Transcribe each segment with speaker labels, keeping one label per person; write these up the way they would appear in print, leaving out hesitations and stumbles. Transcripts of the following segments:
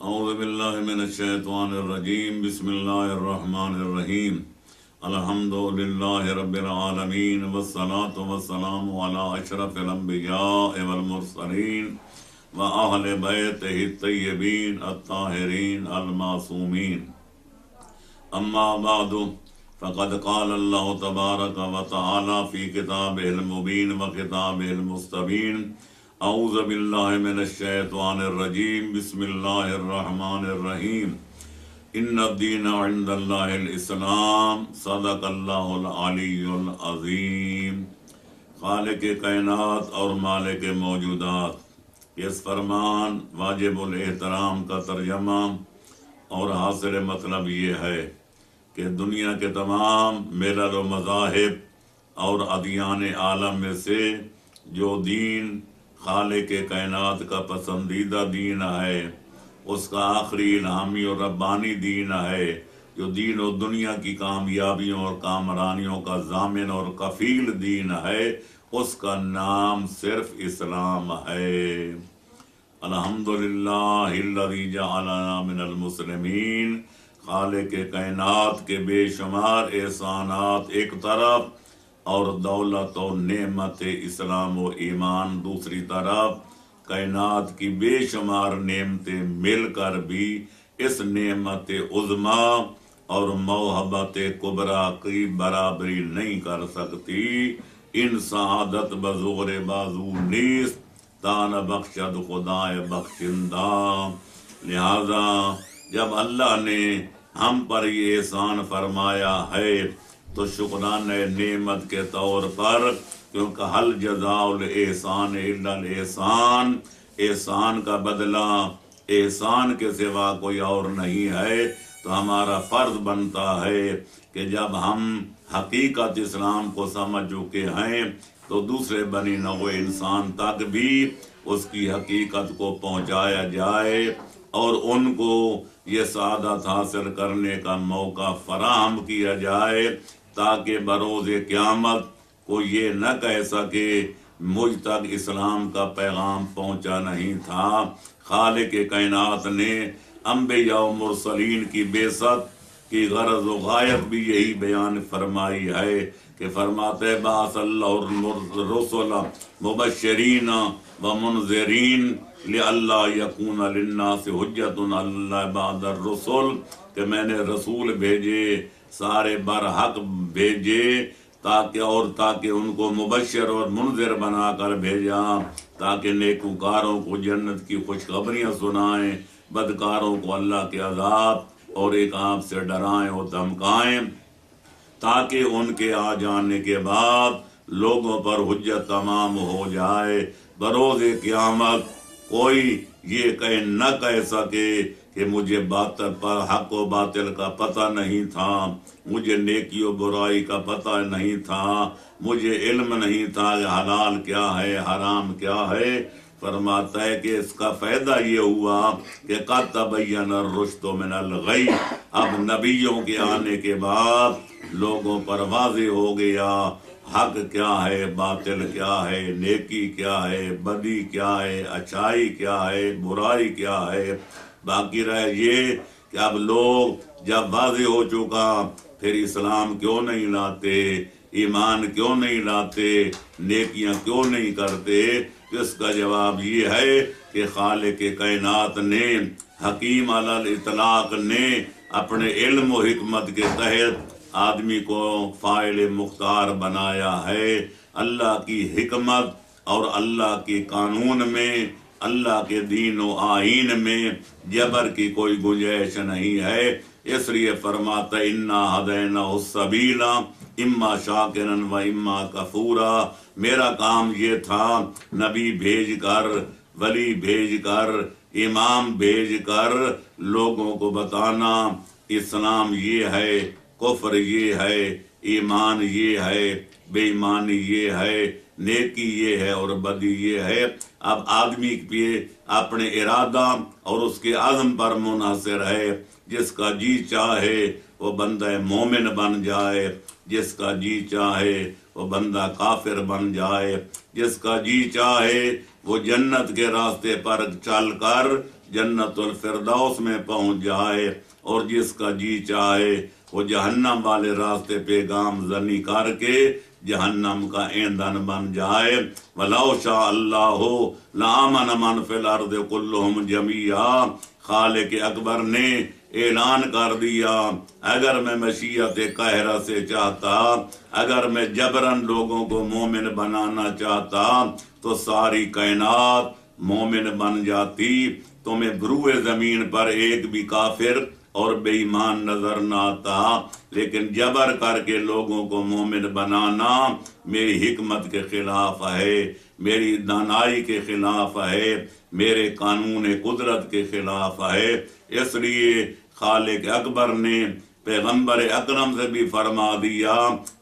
Speaker 1: اعوذ باللہ من الشیطان الرجیم بسم اللہ الرحمن الرحیم الحمد للہ رب العالمین والصلاة والسلام علی اشرف الانبیاء والمرسلین وأہل بیتہ الطیبین الطاہرین المعصومین اما بعد فقد قال اللہ تبارک وتعالی فی کتابہ المبین وکتابہ المستبین اعوذ باللہ من الشیطان الرجیم بسم اللہ الرحمن الرحیم ان الدین عند اللہ الاسلام صدق اللہ العلی العظیم۔ خالق کائنات اور مالک موجودات، اس فرمان واجب الاحترام کا ترجمہ اور حاصل مطلب یہ ہے کہ دنیا کے تمام ملل و مذاہب اور ادیان عالم میں سے جو دین خالق کائنات کا پسندیدہ دین ہے، اس کا آخری الہامی اور ربانی دین ہے، جو دین و دنیا کی کامیابیوں اور کامرانیوں کا ضامن اور کفیل دین ہے، اس کا نام صرف اسلام ہے۔ الحمدللہ الذی جعلنا من المسلمین۔ خالق کائنات کے بے شمار احسانات ایک طرف اور دولت و نعمت اسلام و ایمان دوسری طرف، کائنات کی بے شمار نعمتیں مل کر بھی اس نعمت عظما اور موہبت کبریٰ کی برابری نہیں کر سکتی۔ ان سعادت بزور بازو نیست، تان بخشد خدائے بخشندہ۔ لہذا جب اللہ نے ہم پر یہ احسان فرمایا ہے تو شکرانہ نعمت کے طور پر، کیونکہ حل جزاء الاحسان الا الاحسان، احسان کا بدلہ احسان کے سوا کوئی اور نہیں ہے، تو ہمارا فرض بنتا ہے کہ جب ہم حقیقت اسلام کو سمجھ چکے ہیں تو دوسرے بنی نوع انسان تک بھی اس کی حقیقت کو پہنچایا جائے اور ان کو یہ سعادت حاصل کرنے کا موقع فراہم کیا جائے، تاکہ بروز قیامت کو یہ نہ کہہ سکے مجھ تک اسلام کا پیغام پہنچا نہیں تھا۔ خالق کائنات نے انبیاء و مرسلین کی بعثت کی غرض و غایت بھی یہی بیان فرمائی ہے کہ فرماتے بعث اللہ الرسل مبشرین و منذرین لئلا یکون للناس حجت علی اللہ بعد الرسل، کہ میں نے رسول بھیجے، سارے برحق بھیجے، تاکہ ان کو مبشر اور منذر بنا کر بھیجا، تاکہ نیکوکاروں کو جنت کی خوشخبریاں سنائیں، بدکاروں کو اللہ کے عذاب اور عقاب سے ڈرائیں اور دھمکائیں، تاکہ ان کے آ جانے کے بعد لوگوں پر حجت تمام ہو جائے۔ بروز قیامت کوئی یہ نہ کہہ سکے کہ مجھے باطل پر حق و باطل کا پتہ نہیں تھا، مجھے نیکی و برائی کا پتہ نہیں تھا، مجھے علم نہیں تھا کہ حلال کیا ہے حرام کیا ہے۔ فرماتا ہے کہ اس کا فائدہ یہ ہوا کہ قد تبین الرشد من الغی، اب نبیوں کے آنے کے بعد لوگوں پر واضح ہو گیا حق کیا ہے، باطل کیا ہے، نیکی کیا ہے، بدی کیا ہے، اچھائی کیا ہے، برائی کیا ہے۔ باقی رہ یہ کہ اب لوگ جب واضح ہو چکا پھر اسلام کیوں نہیں لاتے، ایمان کیوں نہیں لاتے، نیکیاں کیوں نہیں کرتے؟ اس کا جواب یہ ہے کہ خالق کائنات نے، حکیم علی الاطلاق نے اپنے علم و حکمت کے تحت آدمی کو فاعل مختار بنایا ہے۔ اللہ کی حکمت اور اللہ کے قانون میں، اللہ کے دین و آئین میں جبر کی کوئی گنجائش نہیں ہے، اس لیے فرماتا انا ہدیناہ السبیل اما شاکرا و اما کفورا۔ میرا کام یہ تھا نبی بھیج کر، ولی بھیج کر، امام بھیج کر لوگوں کو بتانا اسلام یہ ہے، کفر یہ ہے، ایمان یہ ہے، بے ایمانی یہ ہے، نیکی یہ ہے اور بدی یہ ہے۔ اب آدمی پہ اپنے ارادہ اور اس کے عزم پر منحصر ہے، جس کا جی چاہے وہ بندہ مومن بن جائے، جس کا جی چاہے وہ بندہ کافر بن جائے، جس کا جی چاہے وہ جنت کے راستے پر چل کر जन्नतुल फिरदौस में पहुंच जाए, और जिसका जी चाहे वो जहन्नम वाले रास्ते पे गामजनी करके जहन्नम का ईंधन बन जाए। वलौ शा अल्लाहु लामन मन फिल अर्द कुल्लुहुम जमिया। खालिक अकबर ने ऐलान कर दिया, अगर मैं मशीयत कहरा से चाहता, अगर मैं जबरन लोगों को मोमिन बनाना चाहता तो सारी कायनात मोमिन बन जाती। तुम्हें भ्रूए जमीन पर एक भी काफिर और बेईमान नजर न आता, लेकिन जबर करके लोगों को मोमिन बनाना मेरी हिकमत के खिलाफ है, मेरी दानाई के खिलाफ है, मेरे कानून कुदरत के खिलाफ है। इसलिए खालिक अकबर ने पैगंबर अकरम से भी फरमा दिया,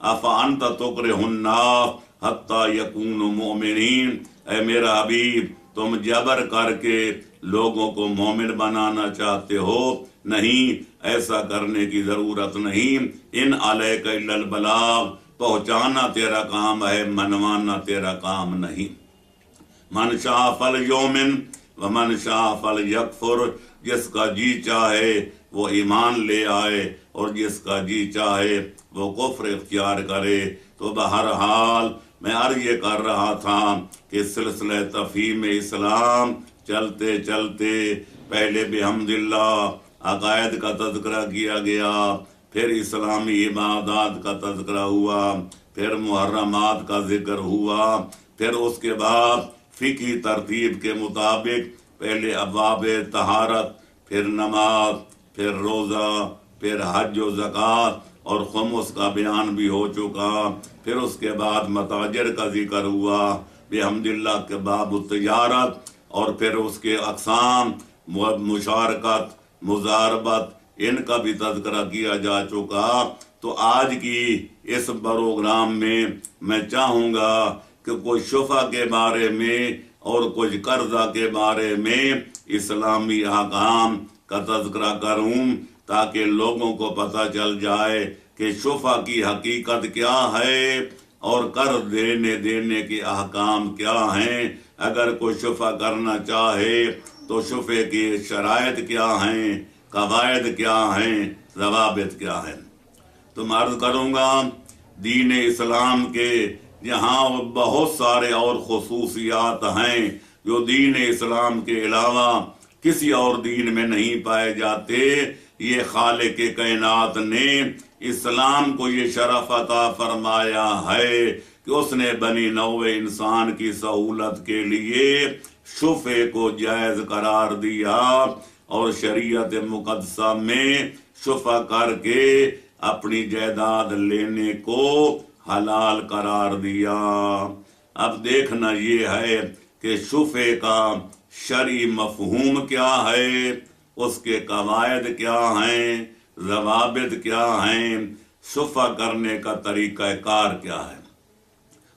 Speaker 1: अफा अंत तुकरिहुन्नास हत्ता यकूनु मोमिनीन। ऐ मेरा हबीब, तुम जबर करके लोगों को मोमिन बनाना चाहते हो? नहीं, ऐसा करने की जरूरत नहीं। इन अलैका इल्लल बलाग, पहुंचाना तेरा काम है, मनवाना तेरा काम नहीं। मन शाह फल योमिन व मन शाह फल यकफुर, जिसका जी चाहे वो ईमान ले आए और जिसका जी चाहे वो कुफ्र इख्तियार करे। तो बहरहाल मैं अर्ज ये कर रहा था कि सिलसिला तफहीम इस्लाम चलते चलते पहले बिहम्दिल्लाह अकायद का तज़किरा किया गया, फिर इस्लामी इबादत का तज़किरा हुआ, फिर मुहर्रमात का जिक्र हुआ, फिर उसके बाद फ़िक़ही तरतीब के मुताबिक पहले अब्वाब तहारत, फिर नमाज, फिर रोज़ा, फिर हज व ज़कात और खुमुस का बयान भी हो चुका। फिर उसके बाद मताजिर का जिक्र हुआ बिहम्दिल्लाह के बाब तिजारत, और फिर उसके अक़साम मुशारकत, मुजारबत, इनका भी तज़किरा किया जा चुका। तो आज की इस प्रोग्राम में मैं चाहूँगा कि कुछ शुफ़ा के बारे में और कुछ कर्जा के बारे में इस्लामी अहकाम का तज़किरा करूँ, ताकि लोगों को पता चल जाए कि शुफ़ा की हकीकत क्या है और कर्ज देने के अहकाम क्या हैं। अगर कोई शुफ़ा करना चाहे तो शुफ़े की शराइत क्या हैं, कवायद क्या हैं, ज़वाबित क्या हैं। तो मैं अर्ज़ करूँगा, दीन इस्लाम के यहाँ बहुत सारे और खुसूसियात हैं जो दीन इस्लाम के अलावा किसी और दीन में नहीं पाए जाते। ये खालिक कायनात ने इस्लाम को ये शरफ अता फरमाया है कि उसने बनी नौ इंसान की सहूलत के लिए शुफ़े को जायज़ करार दिया और शरीयत मुक़द्दसा में शुफ़ा करके अपनी जायदाद लेने को हलाल करार दिया। अब देखना ये है कि शुफ़े का शरई मफ़हूम क्या है, उसके कवायद क्या हैं, ज़वाबित क्या हैं, शुफ़ा करने का तरीक़ा कार क्या है।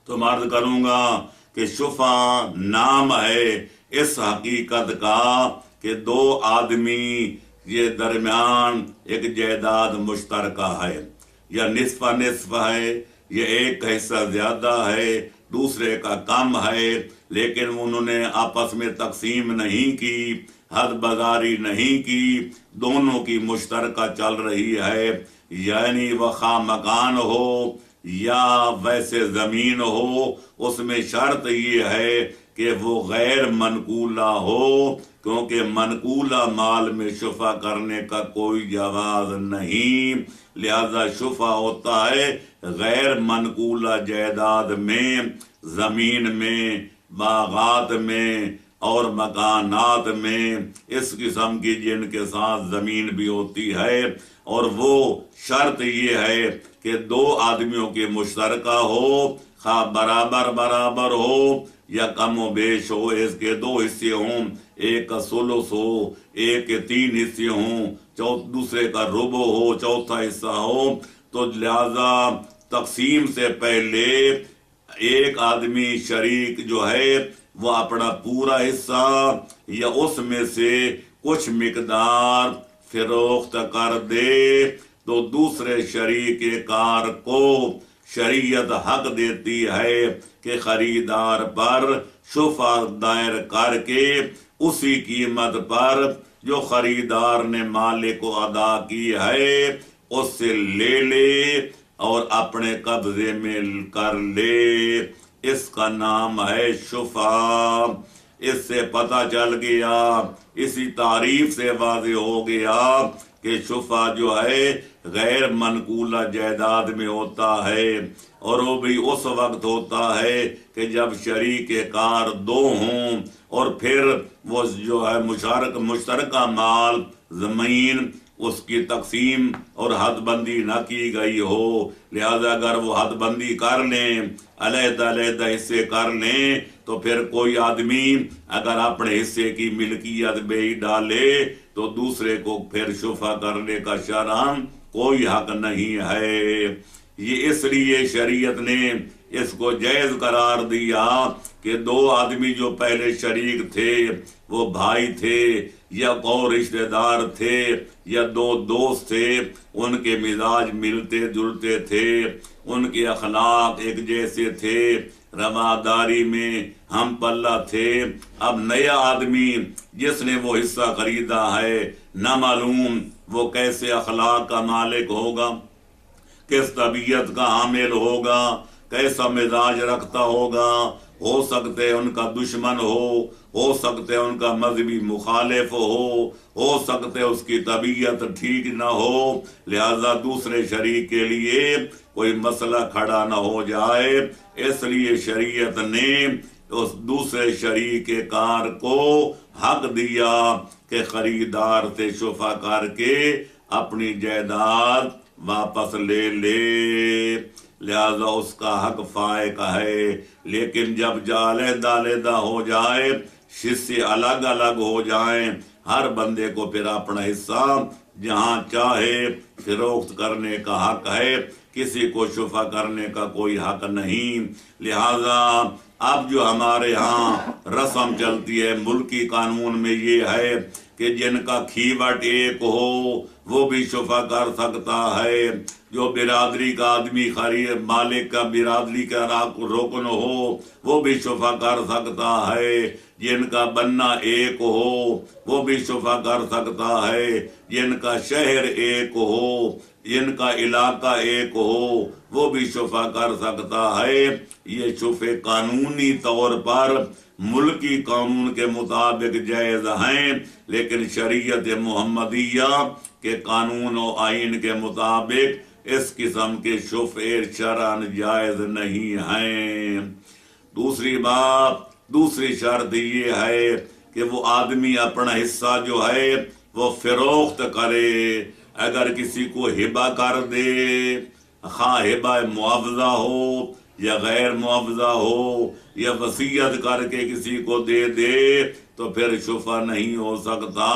Speaker 1: तो मैं अर्ज़ करूँगा कि शुफ़ा नाम है इस हकीकत का कि दो आदमी ये दरमियान एक जायदाद मुश्तरका है, या निस्फ़ा निस्फ़ है, ये एक का हिस्सा ज़्यादा है, दूसरे का कम है, लेकिन उन्होंने आपस में तकसीम नहीं की, हद बाजारी नहीं की, दोनों की मुश्तरका चल रही है। यानी वखा मकान हो या वैसे ज़मीन हो, उसमें शर्त ये है कि वो गैर मनकूला हो, क्योंकि मनकूला माल में शुफ़ा करने का कोई जवाज नहीं। लिहाजा शुफ़ा होता है गैर मनकूला जायदाद में, ज़मीन में, बागात में और मकानात में, इस किस्म की जिनके साथ ज़मीन भी होती है। और वो शर्त ये है कि दो आदमियों की मुश्तरका हो, खा बराबर बराबर हो या कम व बेश हो, इसके दो हिस्से हों, एक का सुलुस हो, एक के 3 हिस्से हों, दूसरे का रुबो हो, चौथा हिस्सा हो। तो लिहाजा तकसीम से पहले एक आदमी शरीक जो है वो अपना पूरा हिस्सा या उसमें से कुछ मिकदार फिरोख्त कर दे, तो दूसरे शरीक कार को शरीयत हक देती है कि खरीदार पर शुफ़ा दायर करके उसी कीमत पर जो खरीदार ने मालिक को अदा की है उससे ले ले और अपने कब्जे में कर ले। इसका नाम है शुफा। इससे पता चल गया, इसी तारीफ से वाज़े हो गया कि शुफा जो है गैर मनकूला जायदाद में होता है, और वो भी उस वक्त होता है कि जब शरीक कार दो हों और फिर वो जो है मुशतरका माल जमीन उसकी तकसीम और हदबंदी न की गई हो। लिहाजा अगर वो हदबंदी कर लें, अलग-अलग हिस्से कर लें, तो फिर कोई आदमी अगर अपने हिस्से की मिल्कियत बेच डाले तो दूसरे को फिर शुफा करने का शरअन कोई हक नहीं है। ये इसलिए शरीयत ने इसको जायज करार दिया कि दो आदमी जो पहले शरीक थे, वो भाई थे या और रिश्तेदार थे या दो दोस्त थे, उनके मिजाज मिलते जुलते थे, उनके अखलाक एक जैसे थे, रवादारी में हम पल्ला थे। अब नया आदमी जिसने वो हिस्सा खरीदा है, न मालूम वो कैसे अखलाक का मालिक होगा, किस तबीयत का हामिल होगा, कैसा मिजाज रखता होगा। हो सकते हैं उनका दुश्मन हो सकते हैं उनका मजहबी मुखालिफ हो सकते हैं उसकी तबीयत ठीक न हो। लिहाजा दूसरे शरीक के लिए कोई मसला खड़ा न हो जाए, इसलिए शरीयत ने उस दूसरे शरीक कार को हक दिया कि खरीदार से शुफा करके अपनी जायदाद वापस ले ले। लिहाजा उसका हक फायक है। लेकिन जब अलग-अलग हो जाए, हिस्से अलग अलग हो जाएं, हर बंदे को फिर अपना हिस्सा जहां चाहे फिरोख्त करने का हक है, किसी को शुफा करने का कोई हक नहीं। लिहाजा अब जो हमारे यहाँ रस्म चलती है मुल्की कानून में ये है कि जिनका खीवट एक हो वो भी शुफा कर सकता है। जो बिरादरी का आदमी खरीद मालिक का बिरादरी का रुकन हो वो भी शुफा कर सकता है। जिनका बनना एक हो वो भी शुफा कर सकता है। जिनका शहर एक हो, जिनका इलाका एक हो, वो भी शुफा कर सकता है। ये शुफे कानूनी तौर पर मुल्की कानून के मुताबिक जायज हैं, लेकिन शरीयत मुहम्मदिया के कानून और आइन के मुताबिक इस किस्म के शुफे शरअन जायज नहीं हैं। दूसरी बात, दूसरी शर्त ये है कि वो आदमी अपना हिस्सा जो है वो फिरोख्त करे। अगर किसी को हिबा कर दे, खा हिबा मुआवजा हो या गैर मुआवजा हो या वसीयत करके किसी को दे तो फिर शुफा नहीं हो सकता।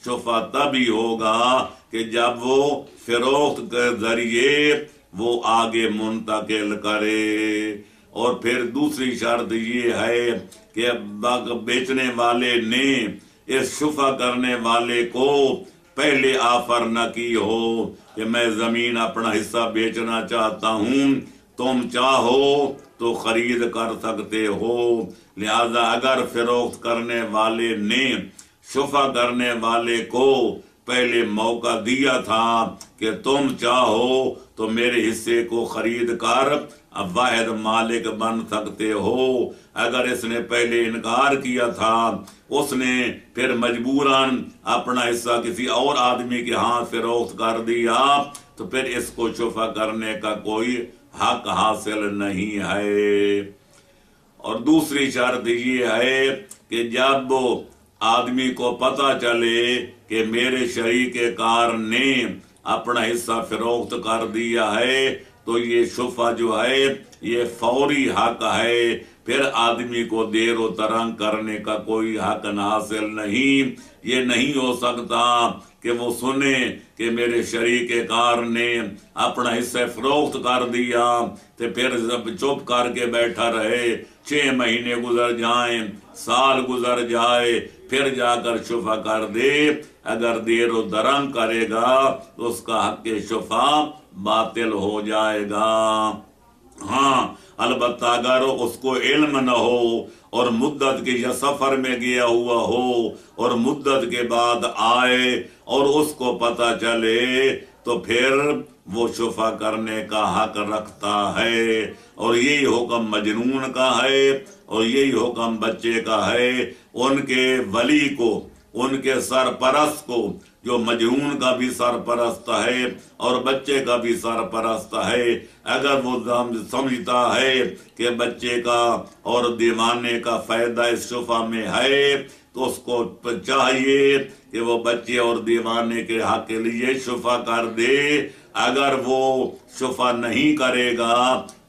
Speaker 1: शुफा तभी होगा कि जब वो फिरोख्त के जरिए वो आगे मुंतकिल करे। और फिर दूसरी शर्त ये है कि बेचने वाले ने इस शुफा करने वाले को पहले ऑफर न की हो कि मैं जमीन अपना हिस्सा बेचना चाहता हूं, तुम चाहो तो खरीद कर सकते हो। लिहाजा अगर फिरोख्त करने वाले ने शुफा करने वाले को पहले मौका दिया था कि तुम चाहो तो मेरे हिस्से को खरीद कर अब वाहिद मालिक बन सकते हो, अगर इसने पहले इनकार किया था, उसने फिर मजबूरन अपना हिस्सा किसी और आदमी के हाथ फिरोख्त कर दिया, तो फिर इसको शुफा करने का कोई हक हासिल नहीं है। और दूसरी शर्त ये है कि जब आदमी को पता चले कि मेरे शरीक कार ने अपना हिस्सा फिरोख्त कर दिया है, तो ये शुफा जो है ये फौरी हक है, फिर आदमी को देर व तरंग करने का कोई हक हासिल नहीं। ये नहीं हो सकता कि वो सुने कि मेरे शरीक कार ने अपना हिस्सा फरोख्त कर दिया तो फिर जब चुप करके बैठा रहे, 6 महीने गुजर जाएं, साल गुजर जाए, फिर जाकर शुफा कर दे। अगर देर व दरंग करेगा तो उसका हक शुफा बातिल हो जाएगा। हाँ अलबत्ता अगर उसको इल्म न हो और मुद्दत के या सफर में गया हुआ हो और मुद्दत के बाद आए और उसको पता चले तो फिर वो शुफा करने का हक रखता है। और यही हुक्म मजनून का है और यही हुक्म बच्चे का है। उनके वली को, उनके सरपरस्त को, जो मजनून का भी सरपरस्त है और बच्चे का भी सरपरस्त है, अगर वो समझता है कि बच्चे का और दीवाने का फायदा इस शुफा में है तो उसको चाहिए कि वो बच्चे और दीवाने के हक के लिए शुफा कर दे। अगर वो शुफा नहीं करेगा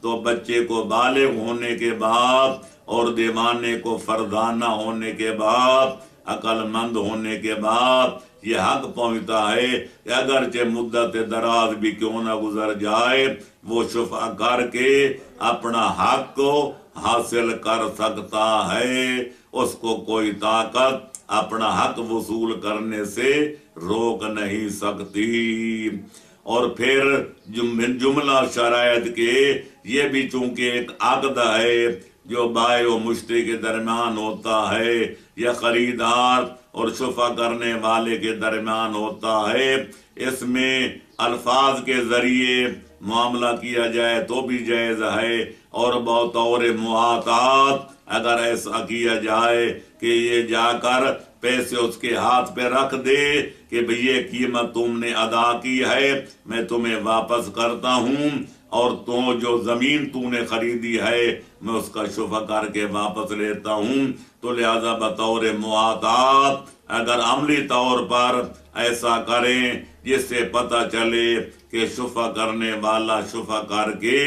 Speaker 1: तो बच्चे को बालिग होने के बाद और दीवाने को फर्दाना होने के बाद, अक्लमंद होने के बाद ये हक पहुंचता है कि अगरचे मुद्दत दराज भी क्यों ना गुजर जाए, वो शुफा करके अपना हक को हासिल कर सकता है। उसको कोई ताकत अपना हक वसूल करने से रोक नहीं सकती। और फिर जुमला शरायत के ये भी चूंकि एक अक़द है जो बाय व मुश्तरी के दरमियान होता है या खरीदार और शुफा करने वाले के दरमियान होता है, इसमें अल्फाज के जरिए मामला किया जाए तो भी जायज है। और बतौर मुआतात अगर ऐसा किया जाए कि ये जाकर पैसे उसके हाथ पे रख दे कि भई ये कीमत तुमने अदा की है, मैं तुम्हें वापस करता हूँ और तो जो जमीन तूने खरीदी है मैं उसका शुफा करके वापस लेता हूँ, तो लिहाजा बतौर मुआतात अगर अमली तौर पर ऐसा करें जिससे पता चले कि शुफा करने वाला शुफा करके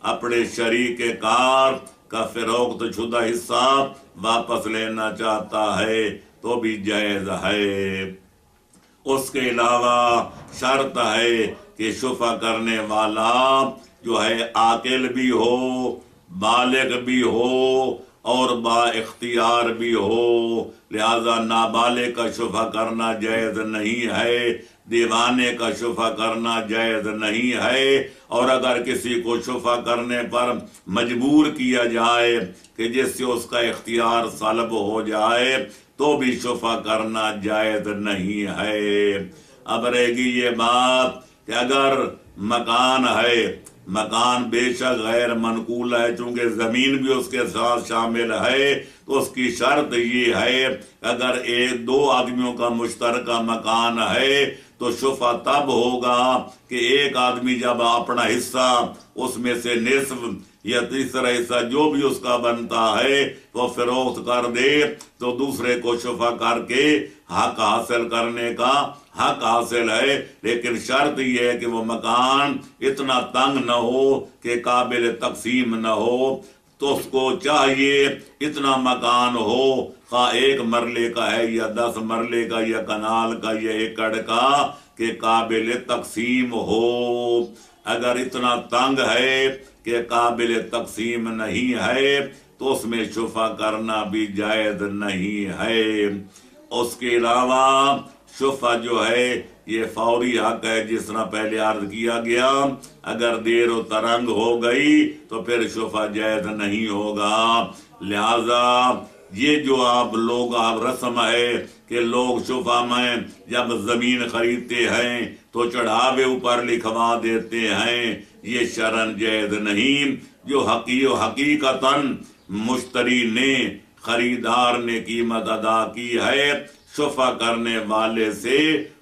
Speaker 1: अपने शरीक कार का फरोख्त शुदा हिस्सा वापस लेना चाहता है तो भी जायज है। उसके अलावा शर्त है कि शुफा करने वाला जो है आकिल भी हो, बालिग भी हो और बाइख्तियार भी हो। लिहाजा नाबालिग का शुफा करना जायज नहीं है, दीवाने का शुफा करना जायज नहीं है। और अगर किसी को शुफा करने पर मजबूर किया जाए कि जिससे उसका इख्तियार सल्ब हो जाए तो भी शुफा करना जायज नहीं है। अब रहेगी ये बात कि अगर मकान है, मकान बेशक गैर मनकूल है, चूंकि जमीन भी उसके साथ शामिल है, तो उसकी शर्त ये है अगर एक दो आदमियों का मुश्तरका मकान है तो शुफा तब होगा कि एक आदमी जब अपना हिस्सा उसमें से निस्फ या तीसरा हिस्सा जो भी उसका बनता है वो फरोख्त कर दे तो दूसरे को शुफा करके हक हासिल करने का हक हासिल है। लेकिन शर्त यह है कि वो मकान इतना तंग न हो कि काबिल तकसीम न हो, तो उसको चाहिए इतना मकान हो, खा एक मरले का है या 10 मरले का या कनाल का या एकड़ का, कि काबिल तकसीम हो। अगर इतना तंग है कि काबिल तकसीम नहीं है तो उसमें शुफा करना भी जायज नहीं है। उसके अलावा शुफा जो है ये फौरी हक है, जिस तरह पहले अर्ज किया गया। अगर देर व तरंग हो गई तो फिर शुफा जायज नहीं होगा। लिहाजा ये जो आप रस्म है कि लोग शुफा में जब जमीन खरीदते हैं तो चढ़ावे ऊपर लिखवा देते हैं, ये शरन जायज नहीं। जो हकीकतन मुश्तरी ने, खरीदार ने कीमत अदा की है, शुफा करने वाले से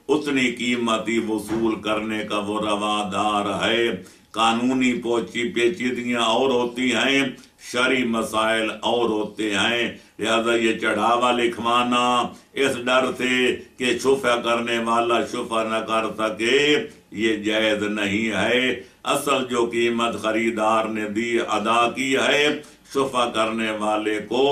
Speaker 1: उतनी कीमत ही वसूल करने का वो रवादार है। कानूनी पेचीदगियां और होती हैं, शरी मसाइल और होते हैं। लिहाजा ये चढ़ावा लिखवाना इस डर से कि शुफा करने वाला शुफा न कर सके, ये जायज नहीं है। असल जो कीमत खरीदार ने दी अदा की है, शुफा करने वाले को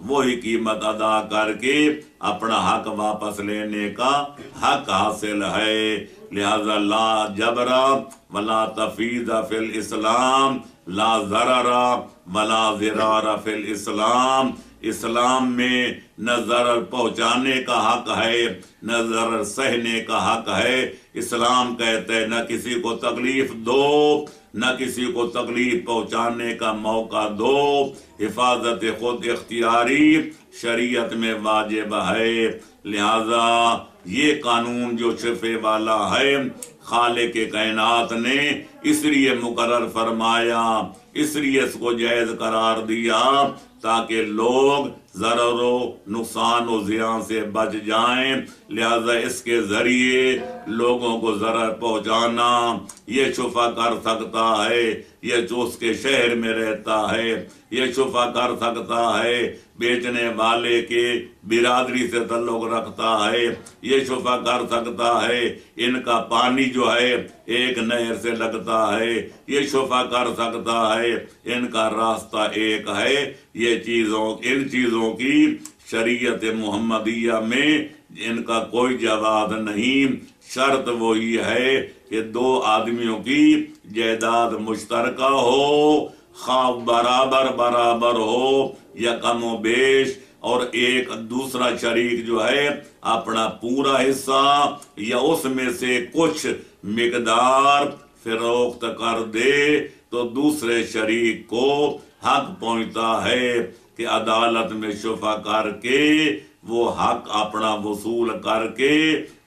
Speaker 1: वही कीमत अदा करके अपना हक वापस लेने का हक हासिल है। लिहाजा ला जबरा वला तफीदा फिल इस्लाम, ला ज़ररा वला ज़िरारा फिल इस्लाम। इस्लाम में न ज़रर पहुंचाने का हक है न ज़रर सहने का हक है। इस्लाम कहते हैं न किसी को तकलीफ दो न किसी को तकलीफ पहुंचाने का मौका दो। हिफाजत खुद इख्तियारी शरीयत में वाजिब है, लिहाजा ये कानून जो शफे वाला है खालिक के कायनात ने इसलिए मुकर्रर फरमाया, इसलिए इसको जायज करार दिया ताकि लोग ज़ररो नुकसान और ज़ियान से बच जाएं। लिहाजा इसके ज़रिए लोगों को ज़रर पहुंचाना ये शुफा कर सकता है, ये जो उसके शहर में रहता है ये शुफा कर सकता है, बेचने वाले के बिरादरी से ताल्लुक रखता है ये शुफा कर सकता है, इनका पानी जो है एक नहर से लगता है ये शुफा कर सकता है, इनका रास्ता एक है। ये इन चीज़ों की शरीयत मुहम्मदिया में इनका कोई जवाब नहीं। शर्त वही है कि दो आदमियों की जायदाद मुश्तरका हो, खा बराबर बराबर हो या कम व बेश, और एक दूसरा शरीक जो है अपना पूरा हिस्सा या उसमें से कुछ मिकदार फरोख्त कर दे तो दूसरे शरीक को हक पहुंचता है कि अदालत में शुफा करके वो हक अपना वसूल करके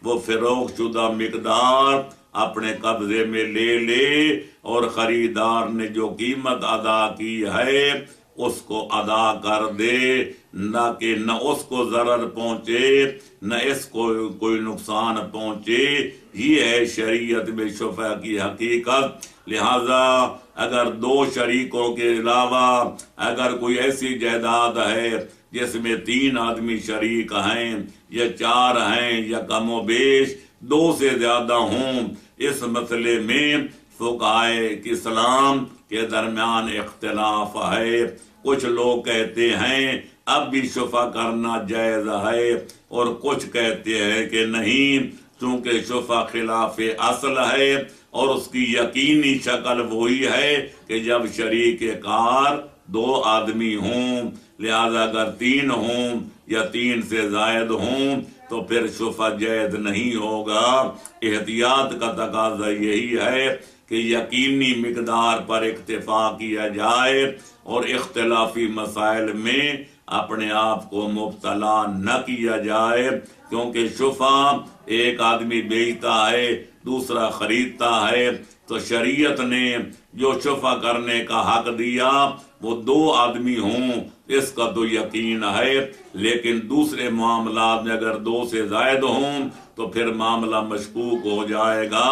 Speaker 1: वो फरोख्त शुदा मिकदार अपने कब्जे में ले ले और खरीदार ने जो कीमत अदा की है उसको अदा कर दे, न कि न उसको जरर पहुंचे न इसको कोई नुकसान पहुंचे। ये है शरीयत में शुफा की हकीकत। लिहाजा अगर दो शरीकों के अलावा अगर कोई ऐसी जायदाद है जिसमें 3 आदमी शरीक हैं या 4 हैं या कमो बेश 2 से ज्यादा हों, इस मसले में फुक़हाए इस्लाम के दरमियान इख्तिलाफ है। कुछ लोग कहते हैं अब भी शुफा करना जायज है और कुछ कहते हैं कि नहीं, चूंकि शुफा खिलाफ असल है और उसकी यकीनी शक्ल वही है कि जब शरीक कार 2 आदमी हों, लिहाजा अगर 3 हों या 3 से जायद हों तो फिर शुफा जायज नहीं होगा। एहतियात का तकाजा यही है कि यकीनी मिकदार पर इक्तिफा किया जाए और इख्तिलाफी मसाइल में अपने आप को मुब्तला न किया जाए, क्योंकि शुफा एक आदमी बेचता है दूसरा खरीदता है, तो शरीयत ने जो शुफा करने का हक दिया वो 2 आदमी हों इसका तो यकीन है, लेकिन दूसरे मामला में अगर 2 से ज्यादा हों तो फिर मामला मशकूक हो जाएगा।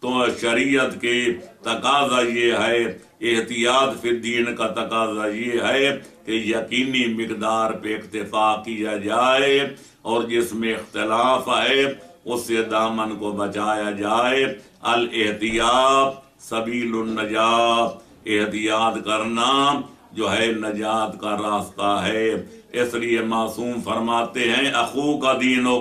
Speaker 1: तो शरीयत के तकाजा ये है, एहतियात फिर दीन का तकाजा ये है कि यकीनी मिकदार पे इक्तिफा किया जाए और जिसमें इख्तिलाफ है उससे दामन को बचाया जाए। अल एहतियात सबीलुन नजात, एहतियात करना जो है नजात का रास्ता है। इसलिए मासूम फरमाते हैं अखू का दीनो,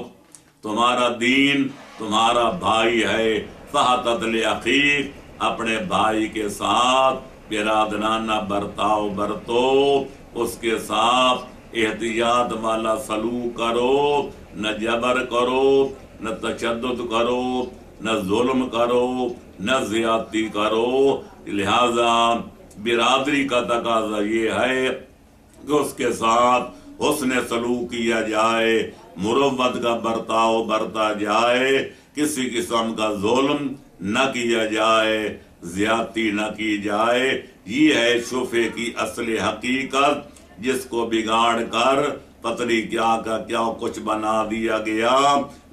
Speaker 1: तुम्हारा दीन तुम्हारा भाई है, फ़हतल अखीक, अपने भाई के साथ बिरादराना बर्ताव बरतो, उसके साथ एहतियात वाला सलूक करो, न जबर करो न तशद्दुद करो न जुल्म करो न ज़ियादती करो। लिहाजा बिरादरी का तकाजा ये है कि उसके साथ हुस्न सलूक किया जाए, मुरव्वत का बर्ताव बरता जाए, किसी किस्म का जुल्म न किया जाए, ज्यादती न की जाए। ये है शुफे की असली हकीकत, जिसको बिगाड़ कर पतली क्या का क्या कुछ बना दिया गया।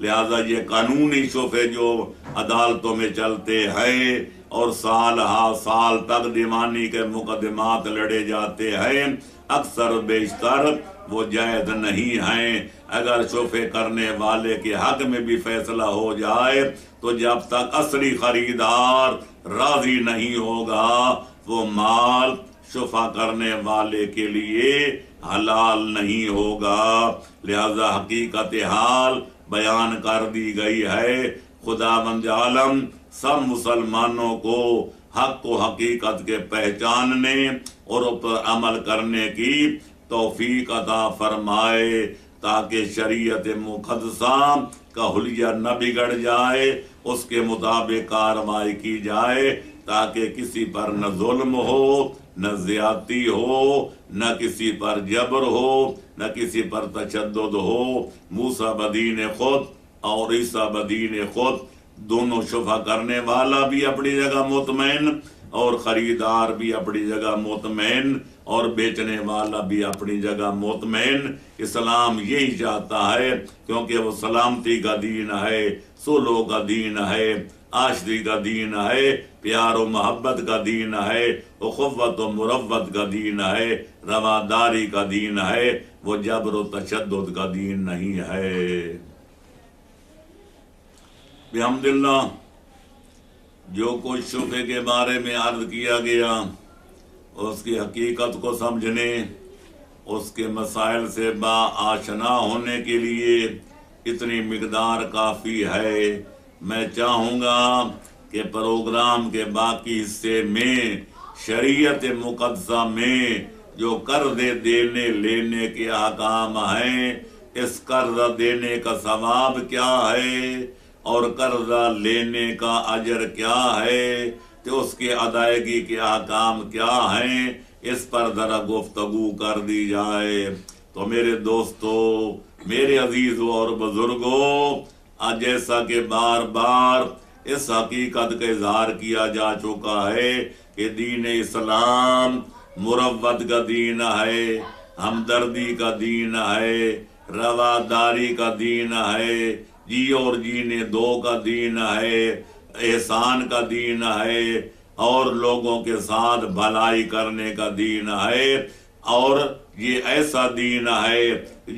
Speaker 1: लिहाजा ये कानूनी शुफे जो अदालतों में चलते हैं और साल साल तक दीवानी के मुकदमात लड़े जाते हैं, अक्सर बेशतर वो जायज नहीं हैं। अगर शुफे करने वाले के हक में भी फैसला हो जाए तो जब तक असली खरीदार राजी नहीं होगा वो माल शुफा करने वाले के लिए हलाल नहीं होगा। लिहाजा हकीकत हाल बयान कर दी गई है। खुदावंद आलम सब मुसलमानों को हक को हकीकत के पहचानने और उस पर अमल करने की तौफीक अता फरमाए, ताकि शरीयत मुक़द्दसा का हुलिया न बिगड़ जाए, उसके मुताबिक कार्रवाई की जाए, تاکہ کسی پر نہ ظلم ہو، نہ زیادتی ہو، نہ کسی پر جبر ہو، نہ کسی پر تشدد ہو۔ موسیٰ بدین خود اور عیسیٰ بدین خود، دونوں شفع کرنے والا بھی اپنی جگہ مطمئن اور خریدار بھی اپنی جگہ مطمئن اور بیچنے والا بھی اپنی جگہ مطمئن۔ اسلام یہی چاہتا ہے، کیونکہ وہ سلامتی کا دین ہے، صلح کا دین ہے، آشتی کا دین ہے، پیار و محبت کا دین ہے، اخوت و مروت کا دین ہے، رواداری کا دین ہے، وہ جبر و تشدد کا دین نہیں ہے۔ بحمداللہ جو کچھ شفع کے بارے میں عرض کیا گیا، اس کی حقیقت کو سمجھنے، اس کے مسائل سے آشنا ہونے کے لیے اتنی مقدار کافی ہے۔ میں چاہوں گا کہ پروگرام کے باقی حصے میں شریعت مقدسہ میں جو قرض دینے لینے کے احکام ہیں، اس قرض دینے کا ثواب کیا ہے اور قرضہ لینے کا اجر کیا ہے، تو اس کے ادائیگی کے احکام کیا ہیں، اس پر ذرا گفتگو کر دی جائے۔ تو میرے دوستو، میرے عزیزوں اور بزرگوں، جیسا کہ بار بار اس حقیقت کا اظہار کیا جا چکا ہے کہ دین اسلام مروت کا دین ہے، ہمدردی کا دین ہے، رواداری کا دین ہے، جی اور جینے دو کا دین ہے، احسان کا دین ہے، اور لوگوں کے ساتھ بھلائی کرنے کا دین ہے، اور یہ ایسا دین ہے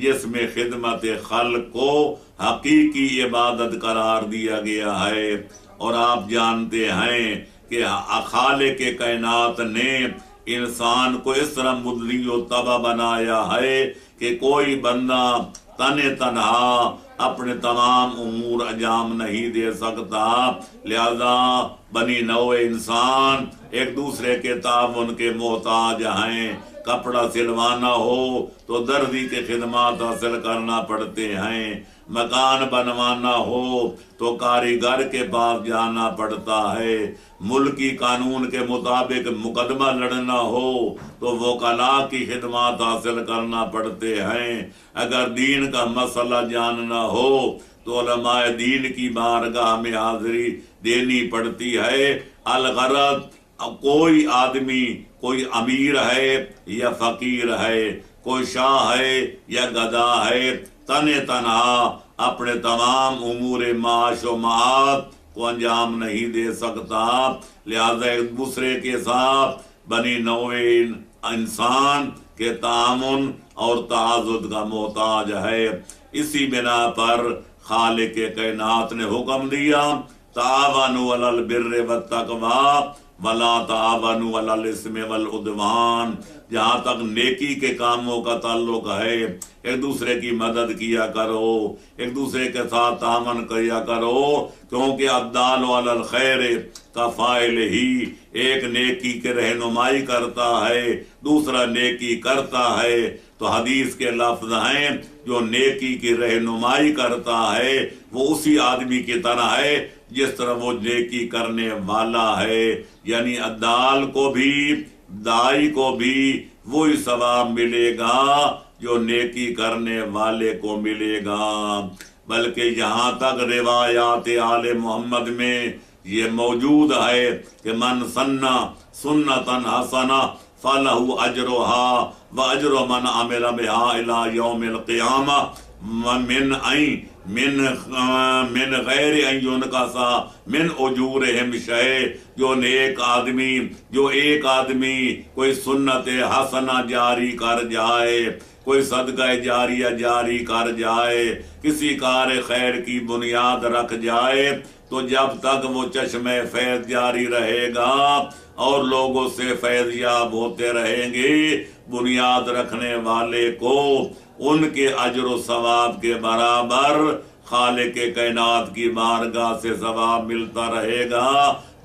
Speaker 1: جس میں خدمت خلق کو حقیقی عبادت قرار دیا گیا ہے۔ اور آپ جانتے ہیں کہ خالق کائنات نے انسان کو اس طرح مدلی و تباہ بنایا ہے کہ کوئی بندہ تنہا اپنے تمام امور انجام نہیں دے سکتا، لہذا بنی نوع انسان ایک دوسرے کے تعاون کے محتاج ہیں۔ کپڑا سلوانا ہو تو دردی کے خدمات حاصل کرنا پڑتے ہیں، مکان بنوانا ہو تو کاریگر کے پاس جانا پڑتا ہے، ملکی قانون کے مطابق مقدمہ لڑنا ہو تو وکلاء کی خدمات حاصل کرنا پڑتے ہیں، اگر دین کا مسئلہ جاننا ہو تو علماء دین کی بارگاہ میں حاضری دینی پڑتی ہے۔ الغرض کوئی آدمی، کوئی امیر ہے یا فقیر ہے، کوئی شاہ ہے یا گدا ہے، تنہا اپنے تمام امور معاش و معاد کو انجام نہیں دے سکتا، لہذا ایک دوسرے کے ساتھ بنی نوع انسان کے تعاون اور تعاضد کا محتاج ہے۔ اسی بنا پر خالق کائنات نے حکم دیا، تعاونوا علی البر والتقوی ولا تعاونوا علی الاثم والعدوان۔ جہاں تک نیکی کے کاموں کا تعلق ہے، ایک دوسرے کی مدد کیا کرو، ایک دوسرے کے ساتھ تعاون کیا کرو، کیونکہ الدال علی الخیر کا فاعل ہی ایک نیکی کے رہنمائی کرتا ہے، دوسرا نیکی کرتا ہے۔ تو حدیث کے لفظ ہیں، جو نیکی کی رہنمائی کرتا ہے وہ اسی آدمی کی طرح ہے جس طرح وہ نیکی کرنے والا ہے، یعنی الدال کو بھی، دائی کو بھی وہی ثواب ملے گا جو نیکی کرنے والے کو ملے گا۔ بلکہ یہاں تک روایات آل محمد میں یہ موجود ہے کہ من سنّا سنتاً حسنہ فَلَهُ أَجْرُهَا وَأَجْرُ مَنْ عَمِلَ بِهَا إِلَى يَوْمِ الْقِيَامَةِ من غیر ان ينقص من اجورہم شیء۔ جو ایک آدمی کوئی سنت حسنہ جاری کر جائے، کوئی صدقہ جاریہ جاری کر جائے، کسی کار خیر کی بنیاد رکھ جائے، تو جب تک وہ چشمہ فیض جاری رہے گا اور لوگوں سے فیض یاب ہوتے رہیں گے، بنیاد رکھنے والے کو ان کے اجر و ثواب کے برابر خالق کائنات کی بارگاہ سے ثواب ملتا رہے گا،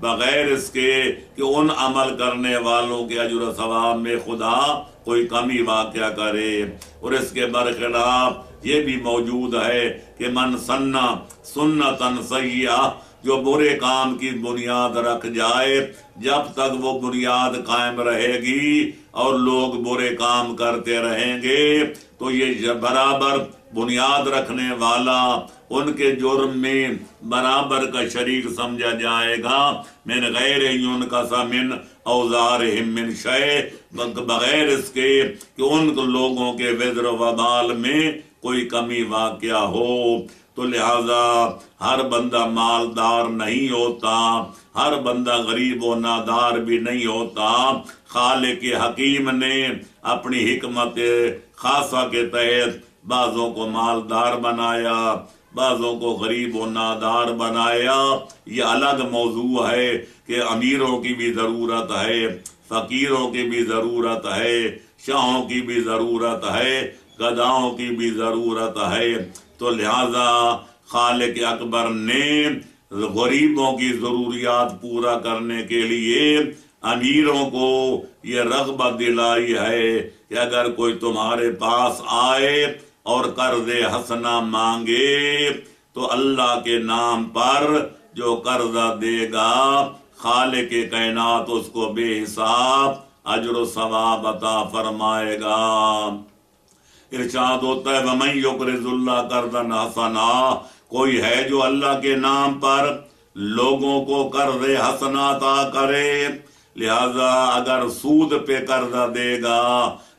Speaker 1: بغیر اس کے کہ ان عمل کرنے والوں کے اجر و ثواب میں خدا کوئی کمی واقع کرے۔ اور اس کے برخلاف یہ بھی موجود ہے کہ من سنّا سنتاً سیئہ जो बुरे काम की बुनियाद रख जाए, जब तक वो बुनियाद कायम रहेगी और लोग बुरे काम करते रहेंगे तो ये बराबर बुनियाद रखने वाला उनके जुर्म में बराबर का शरीक समझा जाएगा। मिन गैर युनकसमिन औज़ारिहिम मिन शै, बगैर इसके कि उन लोगों के विज़्र वबाल में कोई कमी वाक़या हो। तो लिहाजा हर बंदा मालदार नहीं होता, हर बंदा गरीब व नादार भी नहीं होता। खालिक हकीम ने अपनी हिकमत खासा के तहत बाज़ों को मालदार बनाया, बाज़ों को गरीब व नादार बनाया। ये अलग मौजू है कि अमीरों की भी ज़रूरत है, फ़कीरों की भी ज़रूरत है, शाहों की भी ज़रूरत है, गदाओं की भी ज़रूरत है। तो लिहाजा खालिक अकबर ने गरीबों की ज़रूरियात पूरा करने के लिए अमीरों को ये रग़बत दिलाई है कि अगर कोई तुम्हारे पास आए और कर्ज़े हसना मांगे तो अल्लाह के नाम पर जो कर्जा देगा खालिक कायनात उसको बेहिसाब अजर व सवाब अता फरमाएगा। इरशाद होता है वमन युक़रिज़ुल्लाह कर्ज़न हसना, कोई है जो अल्लाह के नाम पर लोगों को कर्ज़े हसना अता करे। लिहाजा अगर सूद पे कर्जा देगा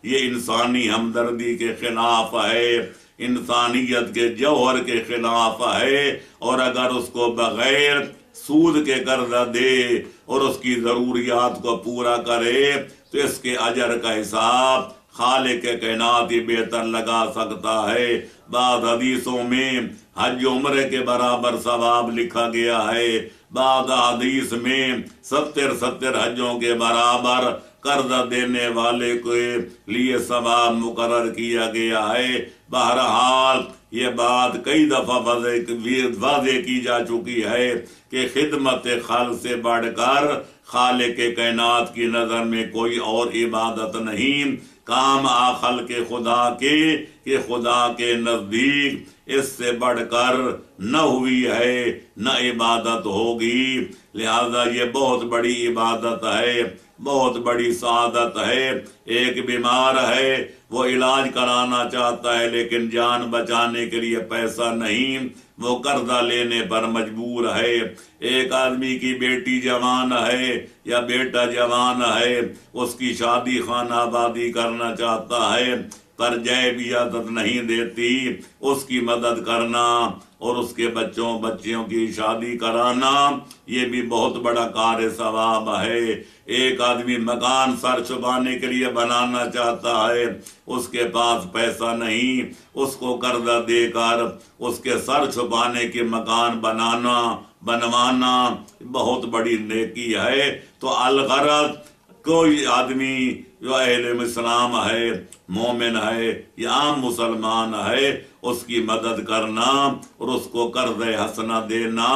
Speaker 1: ये इंसानी हमदर्दी के खिलाफ है, इंसानियत के जौहर के खिलाफ है। और अगर उसको बगैर सूद के कर्जा दे और उसकी ज़रूरियात को पूरा करे तो इसके अजर का हिसाब खालिक कायनात ही बेहतर लगा सकता है। बाद हदीसों में हज उम्र के बराबर सवाब लिखा गया है, बाद हदीस में 70 हजों के बराबर कर्जा देने वाले के लिए सवाब मुकर्रर किया गया है। बहरहाल ये बात कई दफा वाज़े की जा चुकी है कि खिदमत खल से बढ़कर खालिक कायनात की नजर में कोई और इबादत नहीं। काम आखल के खुदा के खुदा के नजदीक इससे बढ़कर न हुई है न इबादत होगी। लिहाजा ये बहुत बड़ी इबादत है, बहुत बड़ी सादत है। एक बीमार है, वो इलाज कराना चाहता है लेकिन जान बचाने के लिए पैसा नहीं, वो कर्जा लेने पर मजबूर है। एक आदमी की बेटी जवान है या बेटा जवान है, उसकी शादी खानाबादी करना चाहता है पर जैब इजाजत नहीं देती, उसकी मदद करना और उसके बच्चियों की शादी कराना ये भी बहुत बड़ा कार्य सवाब है। एक आदमी मकान सर छुपाने के लिए बनाना चाहता है, उसके पास पैसा नहीं, उसको कर्जा देकर उसके सर छुपाने के मकान बनवाना बहुत बड़ी नेकी है। तो अलगरज कोई आदमी जो अहले इस्लाम है, मोमिन है या आम मुसलमान है, उसकी मदद करना और उसको कर्ज़े हसना देना